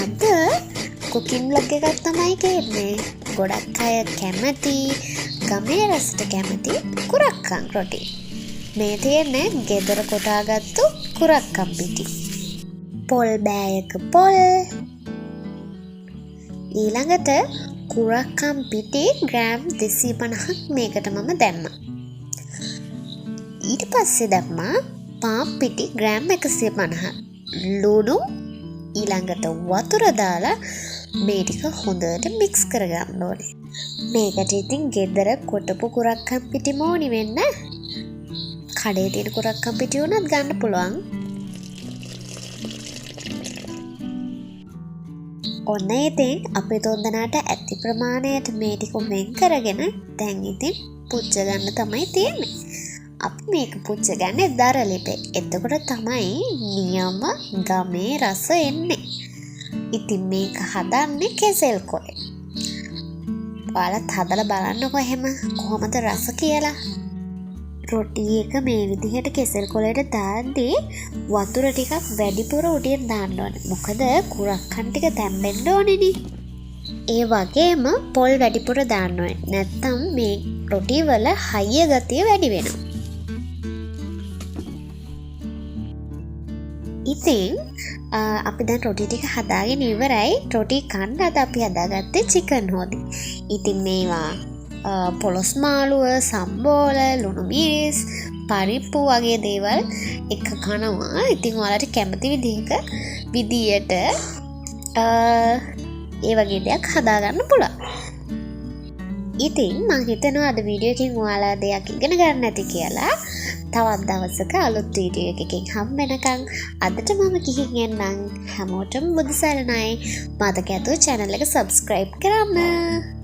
අද cooking blog එකක් තමයි කියන්නේ. ගොඩක් අය කැමති ගමේ රසට කැමති කුරක්කන් රොටි. මේ තියෙන්නේ ගෙදර කොටාගත්තු කුරක්කන් පිටි. පොල් බෑයක පොල්. ඊළඟට කුරක්කන් පිටි ග්‍රෑම් 250ක් මේකට මම දැම්මා. ඊට පස්සේ දැම්මා පාම් පිටි ග්‍රෑම් 150ක්. ලුණු ඊළඟට වතුර දාලා මේ ටික හොඳට මික්ස් කරගන්න ඕනේ. මේකට ඉතින් ගෙදර කොටපු කුරක්කන් පිටි ඕනි වෙන්න. කඩේ තියෙන කුරක්කන් පිටි උනත් ගන්න පුළුවන්. ඔන්න ඉතින් අපේ තොන්දනාට ඇති ප්‍රමාණයට මේ ටික වෙන් කරගෙන දැන් ඉතින් පුච්ච ගන්න තමයි තියෙන්නේ. අපි මේක පුච්ච ගන්නේ දර ලිපේ. එතකොට තමයි නියම ගමේ රස එන්නේ. ඉතින් මේක හදන්නේ කෙසෙල් කොලේ. ඔයාලත් හදලා බලන්නකෝ එහෙම කොහොමද රස කියලා. රොටි එක මේ විදිහට කෙසෙල් කොලේට දාද්දී වතුර ටිකක් වැඩිපුර උඩින් දාන්න ඕනේ. මොකද කුරක්කන් ටික තැම්බෙන්න ඕනේනේ. ඒ වගේම පොල් වැඩිපුර දාන්න ඕනේ. නැත්තම් මේ රොටි වල හයිය ගතිය වැඩි වෙනවා. ඉතින් අපි දැන් රොටි ටික හදාගෙන ඉවරයි. රොටි කන්න අද අපි හදාගත්තේ චිකන් හොදි. ඉතින් මේවා පොලොස් මාළුව, සම්බෝල, ලුණු මිරිස්, පරිප්පු වගේ දේවල් එක කනවා. ඉතින් ඔයාලට කැමති විදියට ඒ වගේ දෙයක් හදාගන්න පුළුවන්. ඉතින් මම හිතනවා අද වීඩියෝ එකකින් ඔයාලා දෙයක් ඉගෙන ගන්න ඇති කියලා. තවත් දවසක අලුත් වීඩියෝ එකකින් හම්බෙනකන් අදට මම ගිහින් එන්නම්. හැමෝටම බුදු සරණයි. මතක ඇතුව channel එක subscribe කරන්න.